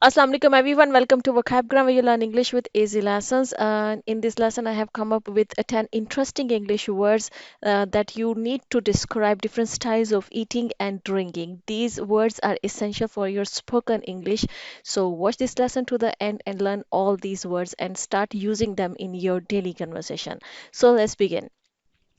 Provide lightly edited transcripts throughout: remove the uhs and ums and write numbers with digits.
Assalamu alaikum everyone. Welcome to Vocabgram where you learn English with easy lessons. In this lesson, I have come up with 10 interesting English words that you need to describe different styles of eating and drinking. These words are essential for your spoken English. So watch this lesson to the end and learn all these words and start using them in your daily conversation. So let's begin.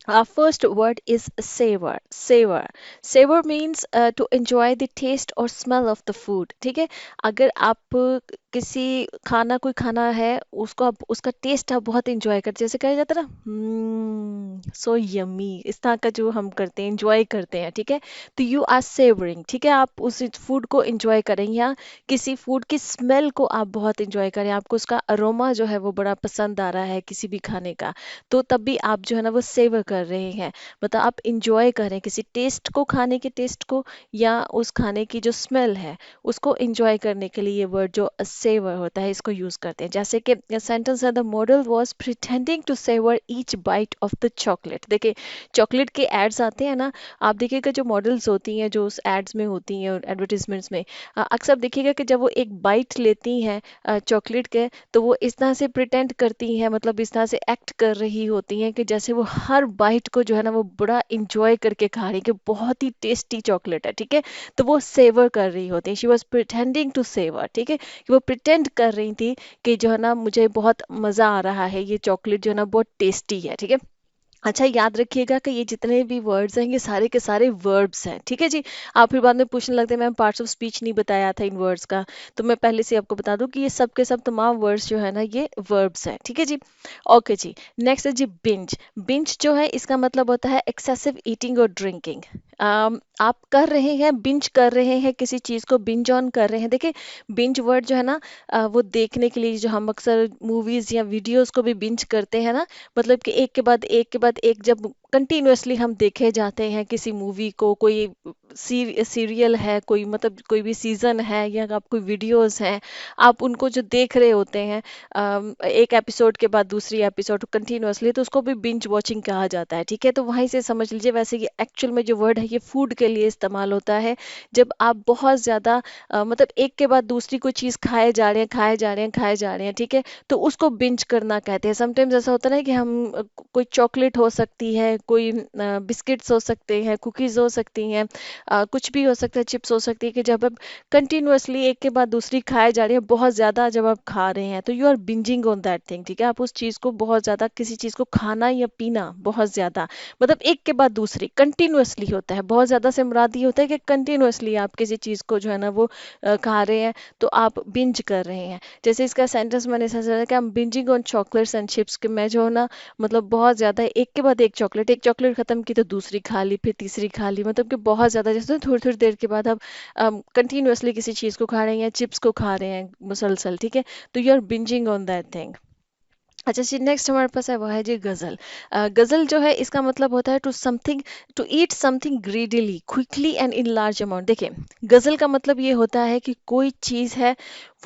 Our first word is savor. Savor. Savor means to enjoy the taste or smell of the food. ठीक है, अगर आप किसी खाना कोई खाना है उसको आप उसका टेस्ट आप बहुत इंजॉय करते हैं, जैसे कहा जाता है ना, सो यम्मी, इस तरह का जो हम करते हैं इंजॉय करते हैं, ठीक है। तो यू आर सेवरिंग, ठीक है, आप उस फूड को इंजॉय करें या किसी फूड की स्मेल को आप बहुत इंजॉय करें, आपको उसका अरोमा जो है वो बड़ा पसंद आ रहा है किसी भी खाने का, तो तब भी आप जो है ना वो सेवर कर रहे हैं, मतलब आप इंजॉय कर रहे हैं किसी टेस्ट को, खाने के टेस्ट को, या उस खाने की जो स्मेल है उसको इंजॉय करने के लिए ये वर्ड जो सेवर होता है इसको यूज करते हैं। जैसे कि सेंटेंस है, the model was pretending to savour each bite of the chocolate. देखिए, चॉकलेट के एड्स आते हैं ना, आप देखिएगा जो मॉडल्स होती हैं जो उस एड्स में होती हैं और एडवर्टीजमेंट्स में, अक्सर देखिएगा कि जब वो एक बाइट लेती हैं चॉकलेट के, तो वो इस तरह से प्रिटेंड करती हैं, मतलब इस तरह से एक्ट कर रही होती हैं कि जैसे वो हर बाइट को जो है ना वो बड़ा इंजॉय करके खा रही है, कि बहुत ही टेस्टी चॉकलेट है, ठीक है। तो वो सेवर कर रही होती है, she was pretending to savour, ठीक है, कि वो प्रिटेंड कर रही थी कि जो है ना मुझे बहुत मज़ा आ रहा है, ये चॉकलेट जो है ना बहुत टेस्टी है, ठीक है। अच्छा, याद रखिएगा कि ये जितने भी वर्ड्स हैं ये सारे के सारे वर्ब्स हैं, ठीक है जी। आप फिर बाद में पूछने लगते हैं मैम पार्ट्स ऑफ स्पीच नहीं बताया था इन वर्ड्स का, तो मैं पहले से आपको बता दूं कि ये सब के सब तमाम वर्ड्स जो है ना ये वर्ब्स हैं, ठीक है जी। ओके जी, नेक्स्ट है जी बिंज। बिंज जो है इसका मतलब होता है एक्सेसिव ईटिंग और ड्रिंकिंग। आप कर रहे हैं, बिंज कर रहे हैं किसी चीज़ को, बिंज ऑन कर रहे हैं। देखिए, बिंज वर्ड जो है ना वो देखने के लिए जो हम अक्सर मूवीज़ या वीडियोज़ को भी बिंज करते हैं ना, मतलब कि एक के बाद एक के बाद एक जब कंटिन्यूअसली हम देखे जाते हैं किसी मूवी को, कोई सीरियल है, कोई मतलब कोई भी सीजन है, या आप कोई वीडियोस हैं, आप उनको जो देख रहे होते हैं एक एपिसोड के बाद दूसरी एपिसोड कंटिन्यूअसली, तो उसको भी बिंज वॉचिंग कहा जाता है, ठीक है। तो वहीं से समझ लीजिए, वैसे ये एक्चुअल में जो वर्ड है ये फूड के लिए इस्तेमाल होता है, जब आप बहुत ज़्यादा मतलब एक के बाद दूसरी कोई चीज़ खाए जा रहे हैं, खाए जा रहे हैं, खाए जा रहे हैं, ठीक है, तो उसको बिंज करना कहते हैं। समटाइम्स ऐसा होता है ना कि हम कोई चॉकलेट हो सकती है, कोई बिस्किट्स हो सकते हैं, कुकीज़ हो सकती हैं, कुछ भी हो सकता है, चिप्स हो सकती है, कि जब आप कंटिन्यूअसली एक के बाद दूसरी खाए जा रही है बहुत ज़्यादा, जब आप खा रहे हैं तो you are bingeing on that thing, ठीक है। आप उस चीज़ को बहुत ज़्यादा, किसी चीज़ को खाना या पीना बहुत ज़्यादा, मतलब एक के बाद दूसरी कंटिन्यूअसली होता है, बहुत ज़्यादा से मुराद ये होता है कि कंटिन्यूअसली आप किसी चीज़ को जो है ना वो खा रहे हैं, तो आप बिंज कर रहे हैं। जैसे इसका सेंटेंस मैंने ऐसा सोचा कि I am bingeing on chocolates and chips, कि मैं जो है ना मतलब बहुत ज़्यादा एक के बाद एक चॉकलेट ख़त्म की तो दूसरी खा ली, फिर तीसरी खा ली, मतलब कि बहुत ज़्यादा, जैसे थोड़ी थोड़ी देर के बाद आप कंटिन्यूअसली किसी चीज़ को खा रहे हैं या चिप्स को खा रहे हैं मुसलसल, ठीक है, तो you are bingeing on that thing. अच्छा जी, नेक्स्ट हमारे पास है वो है जी गज़ल। गज़ल जो है इसका मतलब होता है to something, to eat something greedily quickly and in large amount. देखिए, गज़ल का मतलब ये होता है कि कोई चीज़ है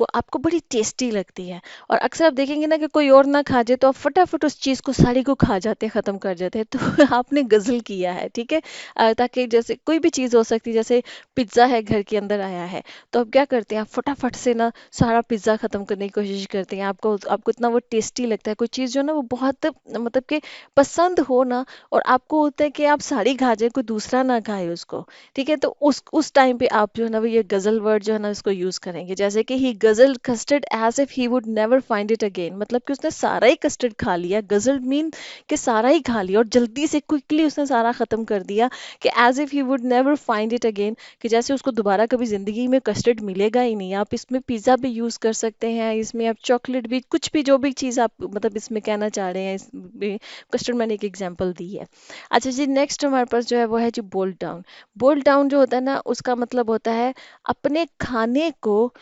वो आपको बड़ी टेस्टी लगती है, और अक्सर आप देखेंगे ना कि कोई और ना खा जाए तो आप फटाफट उस चीज़ को, सारी को खा जाते हैं, ख़त्म कर जाते हैं, तो आपने गज़ल किया है, ठीक है। ताकि जैसे कोई भी चीज़ हो सकती है, जैसे पिज़्ज़ा है घर के अंदर आया है, तो आप क्या करते हैं, आप फटाफट से ना सारा पिज़्ज़ा ख़त्म करने की कोशिश करते हैं, आपको आपको इतना वो टेस्टी लगता है, कोई चीज़ जो है ना वो बहुत मतलब कि पसंद हो ना, और आपको होता है कि आप सारी खा जाए, कोई दूसरा ना खाए उसको, ठीक है, तो उस टाइम पे आप जो है ना वो ये गज़ल वर्ड जो है ना इसको यूज़ करेंगे। जैसे कि he guzzled custard as if he would never find it again, मतलब कि उसने सारा ही कस्टर्ड खा लिया, गज़ल मीन कि सारा ही खा लिया और जल्दी से क्विकली उसने सारा ख़त्म कर दिया, कि as if he would never find it again, कि जैसे उसको दोबारा कभी ज़िंदगी में कस्टर्ड मिलेगा ही नहीं। आप इसमें पिज़्ज़ा भी यूज़ कर सकते हैं, इसमें आप चॉकलेट भी, कुछ भी जो भी चीज़ आप मतलब इसमें कहना चाह रहे हैं, इसमें कस्टर्ड मैंने एक एग्जांपल दी है। अच्छा जी, नेक्स्ट हमारे पास जो है वो है जी बोल्ट डाउन। बोल्ट डाउन जो होता है ना उसका मतलब होता है अपने खाने को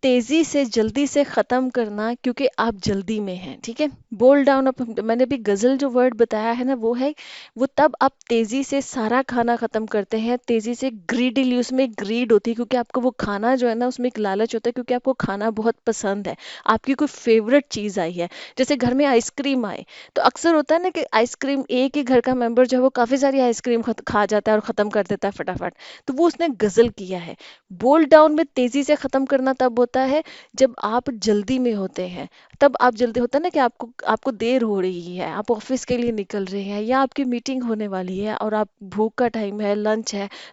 तेजी से, जल्दी से खत्म करना, क्योंकि आप जल्दी में हैं, ठीक है। बोल डाउन, अब मैंने भी गजल जो वर्ड बताया है ना वो है, वो तब आप तेजी से सारा खाना खत्म करते हैं, तेजी से, ग्रीडीली, उसमें ग्रीड होती है, क्योंकि आपको वो खाना जो है ना उसमें एक लालच होता है, क्योंकि आपको खाना बहुत पसंद है, आपकी कोई फेवरेट चीज़ आई है, जैसे घर में आइसक्रीम आए, तो अक्सर होता है ना कि आइसक्रीम, एक ही घर का मेंबर जो है वो काफ़ी सारी आइसक्रीम खा जाता है और ख़त्म कर देता है फटाफट, तो वो उसने गजल किया है। बोल डाउन में तेजी से खत्म करना तब होता है जब आप जल्दी में होते हैं। तब आप जल्दी होता है ना कि आपको आपको देर हो रही है, आप ऑफिस के लिए निकल रहे हैं या आपकी मीटिंग होने वाली है और आप भूख का टाइम है,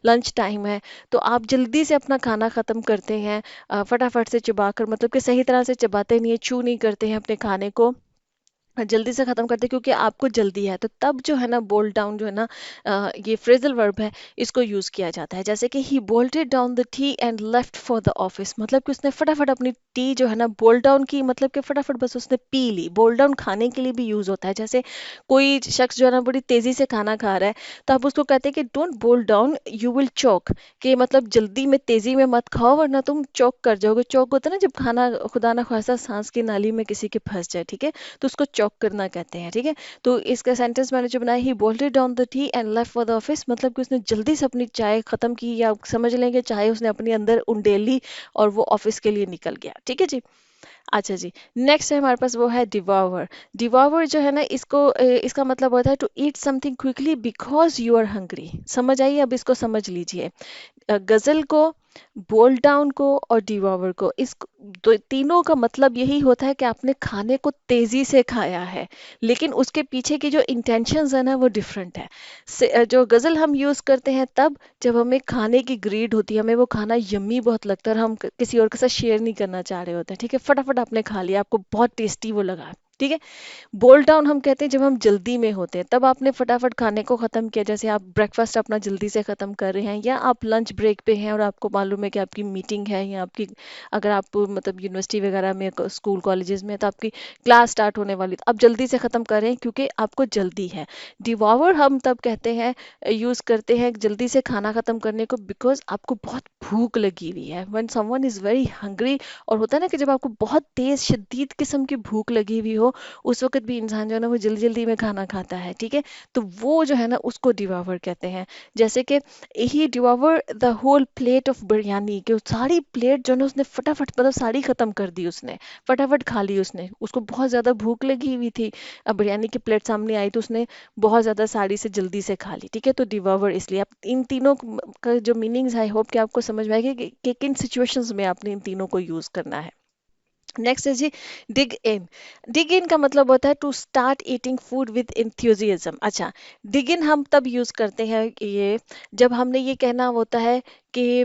लंच टाइम है, तो आप जल्दी से अपना खाना खत्म करते हैं, फटाफट से चबाकर, मतलब कि सही तरह से चबाते नहीं है, चू नहीं करते हैं अपने खाने को, जल्दी से खत्म करते हैं क्योंकि आपको जल्दी है। तो तब जो है ना बोल्ट डाउन जो है ना, ये फ्रेजल वर्ब है, इसको यूज किया जाता है। जैसे कि he bolted down the tea and left for the office, मतलब कि उसने फटाफट अपनी टी जो है ना बोल्ट डाउन की, मतलब कि फटाफट बस उसने पी ली। बोल्ट डाउन खाने के लिए भी यूज होता है। जैसे कोई शख्स जो है ना बड़ी तेजी से खाना खा रहा है, तो आप उसको कहते हैं कि don't bolt down, you will choke, कि मतलब जल्दी में तेजी में मत खाओ वरना तुम चौक कर जाओगे। चौक होता है ना जब खाना खुदा ना खास्ता सांस की नाली में किसी के फंस जाए, ठीक है, तो उसको चॉक करना कहते हैं, ठीक है। तो इसका सेंटेंस मैंने जो बनाया, he bolted down the tea and left for the office, मतलब कि उसने जल्दी से अपनी चाय खत्म की, या समझ लेंगे चाय उसने अपने अंदर उंडेली और वो ऑफिस के लिए निकल गया, ठीक है जी। अच्छा जी, नेक्स्ट है हमारे पास, वो है डिवॉवर। डिवॉवर जो है ना, इसका मतलब होता है to eat something quickly because you are hungry. समझ आइए, अब इसको समझ लीजिए। गजल को, बोल्ट डाउन को और डिवॉवर को, इस तीनों का मतलब यही होता है कि आपने खाने को तेजी से खाया है, लेकिन उसके पीछे की जो इंटेंशंस है ना वो डिफरेंट है। जो गजल हम यूज करते हैं तब जब हमें खाने की ग्रीड होती है, हमें वो खाना यम्मी बहुत लगता है और हम किसी और के साथ शेयर नहीं करना चाह रहे होते हैं, ठीक है, फटाफट आपने खा लिया, आपको बहुत टेस्टी वो लगा, ठीक है। बोल्ट डाउन हम कहते हैं जब हम जल्दी में होते हैं, तब आपने फटाफट खाने को खत्म किया, जैसे आप ब्रेकफास्ट अपना जल्दी से खत्म कर रहे हैं, या आप लंच ब्रेक पे हैं और आपको मालूम है कि आपकी मीटिंग है, या आपकी, अगर आप मतलब यूनिवर्सिटी वगैरह में, स्कूल कॉलेजेस में, तो आपकी क्लास स्टार्ट होने वाली, तो आप जल्दी से खत्म कर रहे हैं क्योंकि आपको जल्दी है। डिवॉवर हम तब कहते हैं, यूज करते हैं जल्दी से खाना खत्म करने को, बिकॉज आपको बहुत भूख लगी हुई है, when someone is very hungry. और होता है ना कि जब आपको बहुत तेज शदीद किस्म की भूख लगी हुई हो, उस वक्त भी इंसान जो है ना वो जल्दी जल्दी में खाना खाता है, ठीक है। तो वो जो है ना उसको डिवावर कहते हैं। जैसे कि he devoured the whole plate of biryani, कि सारी प्लेट जो है ना उसने फटाफट, मतलब सारी खत्म कर दी उसने, फटाफट खा ली उसने, उसको बहुत ज्यादा भूख लगी हुई थी। अब बिरयानी की प्लेट सामने आई तो उसने बहुत ज्यादा सारी से जल्दी से खा ली, ठीक है। तो डिवावर, इसलिए आप इन तीनों का जो मीनिंग्स है, आई होप कि आपको समझ में आएगा कि किन सिचुएशंस में आपने इन तीनों को यूज करना है। नेक्स्ट है जी, डिग इन। डिग इन का मतलब होता है to start eating food with enthusiasm. अच्छा, डिग इन हम तब यूज करते हैं कि ये, जब हमने ये कहना होता है कि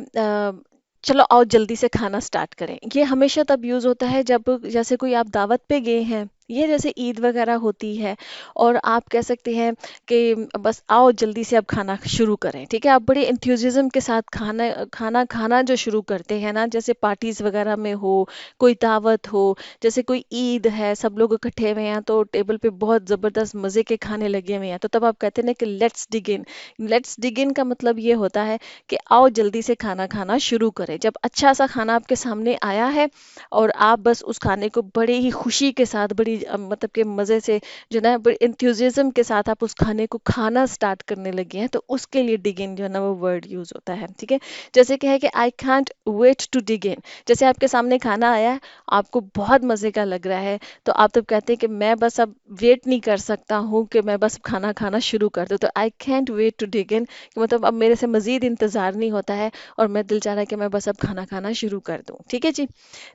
चलो आओ जल्दी से खाना स्टार्ट करें। ये हमेशा तब यूज होता है जब, जैसे कोई आप दावत पे गए हैं, ये जैसे ईद वगैरह होती है, और आप कह सकते हैं कि बस आओ जल्दी से अब खाना शुरू करें, ठीक है। आप बड़े इंथ्यूजिज्म के साथ खाना खाना खाना जो शुरू करते हैं ना, जैसे पार्टीज वगैरह में हो, कोई दावत हो, जैसे कोई ईद है, सब लोग इकट्ठे हुए हैं तो टेबल पे बहुत जबरदस्त मजे के खाने लगे हुए हैं, तो तब आप कहते हैं ना कि let's dig in. Let's dig इन का मतलब ये होता है कि आओ जल्दी से खाना खाना शुरू करें। जब अच्छा सा खाना आपके सामने आया है और आप बस उस खाने को बड़े ही खुशी के साथ, बड़ी मतलब कि मजे से, जो ना बड़े इंथ्यूजिज्म के साथ आप उस खाने को खाना स्टार्ट करने लगे हैं, तो उसके लिए डिग इन जो है ना वो वर्ड यूज होता है, ठीक है। जैसे कि है कि I can't wait to dig in, जैसे आपके सामने खाना आया है, आपको बहुत मज़े का लग रहा है, तो आप तब कहते हैं कि मैं बस अब वेट नहीं कर सकता हूँ कि मैं बस खाना खाना शुरू कर दूँ। तो I can't wait to dig in, मतलब अब मेरे से मज़ीद इंतज़ार नहीं होता है और मैं दिल चाह रहा है कि मैं बस अब खाना खाना शुरू कर दूँ, ठीक है जी।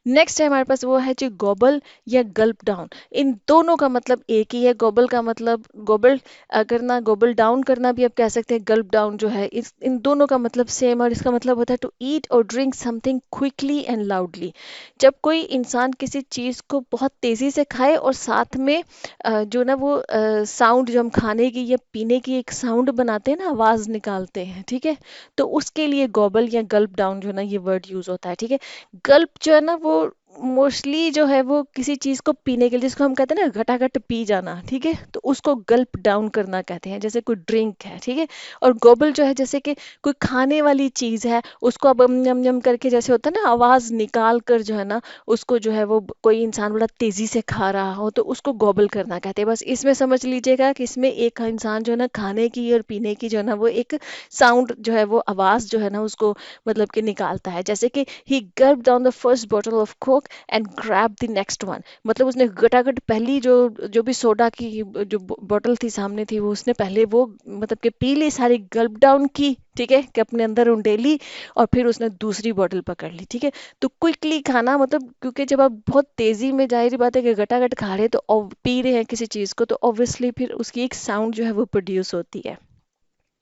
नेक्स्ट है हमारे पास, वो है जी गोबल या गल्प डाउन। इन दोनों का मतलब एक ही है। गोबल का मतलब गोबल करना, गोबल डाउन करना भी आप कह सकते हैं। गल्प डाउन जो है, इस इन दोनों का मतलब सेम, और इसका मतलब होता है टू ईट और drink something quickly and loudly. जब कोई इंसान किसी चीज़ को बहुत तेज़ी से खाए और साथ में जो ना वो साउंड, जो हम खाने की या पीने की एक साउंड बनाते हैं ना, आवाज़ निकालते हैं, ठीक है, तो उसके लिए गॉबल या गल्प डाउन जो है ना ये वर्ड यूज़ होता है, ठीक है। गल्प जो है ना वो मोस्टली जो है वो किसी चीज़ को पीने के लिए, जिसको हम कहते हैं ना घटाघट पी जाना, ठीक है, तो उसको गल्प डाउन करना कहते हैं, जैसे कोई ड्रिंक है, ठीक है। और गोबल जो है जैसे कि कोई खाने वाली चीज़ है, उसको अब यम यम करके, जैसे होता है ना आवाज़ निकाल कर जो है ना, उसको जो है वो कोई इंसान बड़ा तेज़ी से खा रहा हो तो उसको गोबल करना कहते हैं। बस इसमें समझ लीजिएगा कि इसमें एक इंसान जो है ना खाने की और पीने की जो है ना वो एक साउंड जो है, वो आवाज़ जो है ना उसको मतलब कि निकालता है। जैसे कि he gulped down the first bottle of Coke fork and grab the next one। मतलब उसने गटागट पहली जो जो भी सोडा की जो बोतल थी सामने थी, वो उसने पहले वो मतलब कि पी ली सारी, गल्प डाउन की, ठीक है, कि अपने अंदर उंडेली, और फिर उसने दूसरी बोतल पकड़ ली, ठीक है। तो क्विकली खाना, मतलब क्योंकि जब आप बहुत तेजी में, जाहिर सी बात है कि गटागट खा रहे हैं तो पी रहे हैं किसी चीज को, तो ऑब्वियसली फिर उसकी एक साउंड जो है वो प्रोड्यूस होती है।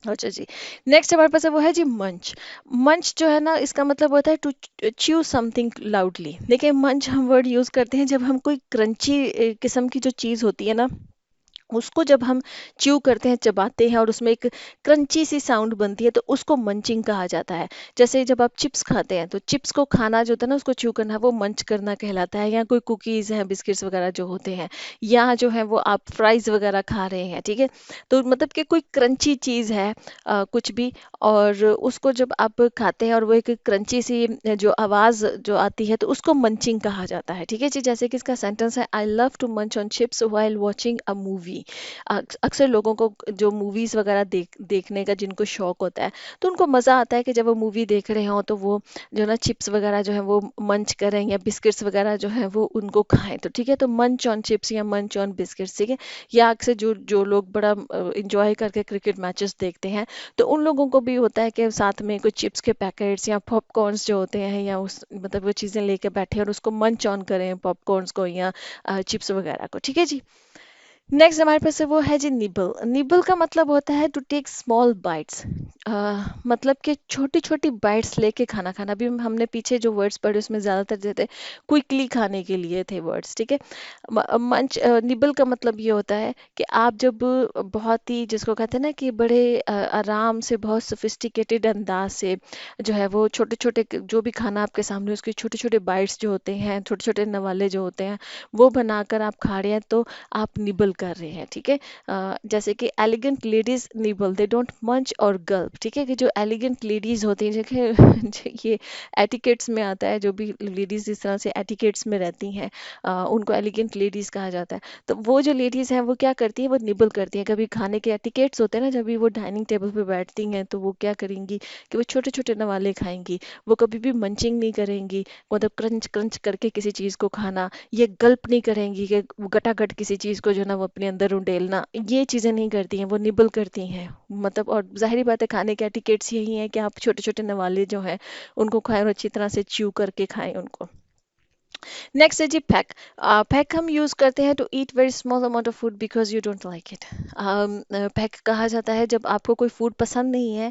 अच्छा जी। नेक्स्ट हमारे पास है वो है जी मंच। मंच जो है ना, इसका मतलब होता है टू च्यू समथिंग लाउडली। देखिए, मंच हम वर्ड यूज करते हैं जब हम कोई क्रंची किस्म की जो चीज होती है ना, उसको जब हम च्यू करते हैं, चबाते हैं, और उसमें एक क्रंची सी साउंड बनती है, तो उसको मंचिंग कहा जाता है। जैसे जब आप चिप्स खाते हैं, तो चिप्स को खाना जो होता है ना, उसको च्यू करना, वो मंच करना कहलाता है। या कोई कुकीज़ हैं, बिस्किट्स वगैरह जो होते हैं, या जो है वो आप फ्राइज़ वगैरह खा रहे हैं, ठीक है। तो मतलब कि कोई क्रंची चीज़ है, कुछ भी, और उसको जब आप खाते हैं और वो एक क्रंची सी जो आवाज़ जो आती है, तो उसको मंचिंग कहा जाता है, ठीक है जी। जैसे कि इसका सेंटेंस है, आई लव टू मंच on chips while watching a movie. अक्सर लोगों को जो मूवीज वगैरह देखने का जिनको शौक होता है, तो उनको मजा आता है कि जब वो मूवी देख रहे हो तो वो जो ना चिप्स वगैरह जो है वो मंच करें, या बिस्किट्स वगैरह जो है वो उनको खाएं, तो ठीक है। तो मंच ऑन चिप्स या मंच ऑन बिस्किट्स, ठीक है। या अक्सर जो जो लोग बड़ा इंजॉय करके क्रिकेट मैचेस देखते हैं, तो उन लोगों को भी होता है कि साथ में कुछ चिप्स के पैकेट्स या पॉपकॉर्न्स जो होते हैं, या उस मतलब वो चीज़ें लेके बैठे और उसको मंच ऑन करें, पॉपकॉर्न्स को या चिप्स वगैरह को, ठीक है जी। नेक्स्ट हमारे पास है वो है जी निबल। निबल का मतलब होता है टू टेक स्मॉल बाइट्स। मतलब कि छोटी छोटी बाइट्स लेके खाना खाना। अभी हमने पीछे जो वर्ड्स पढ़े उसमें ज्यादातर जो थे क्विकली खाने के लिए थे वर्ड्स, ठीक है। मंच निबल का मतलब ये होता है कि आप जब बहुत ही, जिसको कहते हैं ना कि बड़े आराम से, बहुत सोफिस्टिकेटेड अंदाज से जो है वो छोटे छोटे जो भी खाना आपके सामने, उसके छोटे छोटे बाइट्स जो होते हैं, छोटे छोटे नवाले जो होते हैं, वो बनाकर आप खा रहे हैं, तो आप निबल कर रहे हैं, ठीक है। जैसे कि elegant ladies nibble, they don't मंच और गल्प, ठीक है। कि जो एलिगेंट लेडीज होती हैं, देखिए ये एटिकेट्स में आता है, जो भी लेडीज इस तरह से एटिकेट्स में रहती हैं, उनको एलिगेंट लेडीज कहा जाता है। तो वो जो लेडीज हैं वो क्या करती हैं, वो निबल करती हैं। कभी खाने के एटिकेट्स होते हैं ना, जब भी वो डाइनिंग टेबल पे बैठती हैं, तो वो क्या करेंगी कि वो छोटे छोटे नवाले खाएंगी। वो कभी भी मंचिंग नहीं करेंगी, मतलब क्रंच क्रंच करके किसी चीज़ को खाना, ये गल्प नहीं करेंगी कि गटागट किसी चीज़ को जो है ना वो अपने अंदर उंडेलना, ये चीज़ें नहीं करती हैं, वो निबल करती हैं। मतलब, और जाहिर बात है खाने के एटिकेट्स यही है कि आप छोटे छोटे नवाले जो हैं उनको खाएं, और अच्छी तरह से च्यू करके खाएं उनको। नेक्स्ट है जी पैक। पैक हम यूज करते हैं to eat very small amount of food because you don't like it. Peck कहा जाता है जब आपको कोई फूड पसंद नहीं है,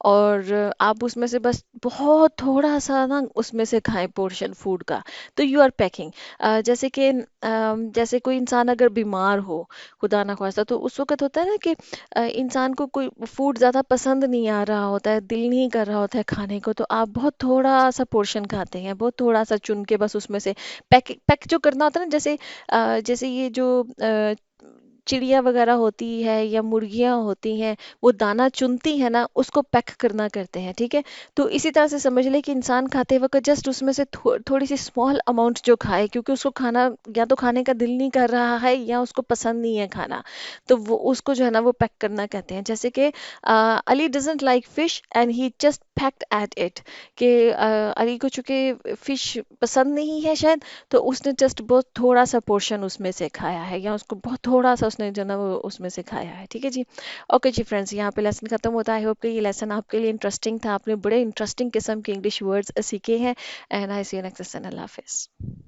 और आप उसमें से बस बहुत थोड़ा सा ना उसमें से खाएं पोर्शन फूड का, तो यू आर पैकिंग। जैसे कि जैसे कोई इंसान अगर बीमार हो, खुदा ना खास्ता, तो उस वक्त होता है ना कि इंसान को कोई फूड ज़्यादा पसंद नहीं आ रहा होता है, दिल नहीं कर रहा होता है खाने को, तो आप बहुत थोड़ा सा पोर्शन खाते हैं, बहुत थोड़ा सा चुन के बस उसमें से पैक पैक जो करना होता है ना। जैसे जैसे ये जो चिड़िया वगैरह होती है या मुर्गियां होती हैं, वो दाना चुनती है ना, उसको पैक करना करते हैं, ठीक है। तो इसी तरह से समझ ले कि इंसान खाते वक्त जस्ट उसमें से थोड़ी सी स्मॉल अमाउंट जो खाए, क्योंकि उसको खाना, या तो खाने का दिल नहीं कर रहा है, या उसको पसंद नहीं है खाना, तो वो उसको जो है ना वो पैक करना कहते हैं। जैसे कि Ali doesn't like fish and he just packed at it. कि अली को चूंकि फिश पसंद नहीं है शायद, तो उसने जस्ट बहुत थोड़ा सा पोर्शन उसमें से खाया है, या उसको बहुत थोड़ा सा उसने जो ना वो उसमें से खाया है, ठीक है जी। ओके जी फ्रेंड्स, यहाँ पे लेसन खत्म होता है। आई होप कि ये लेसन आपके लिए इंटरेस्टिंग था, आपने बड़े इंटरेस्टिंग किस्म के इंग्लिश वर्ड्स सीखे हैं। And I see you next lesson. अल्लाह हाफिज।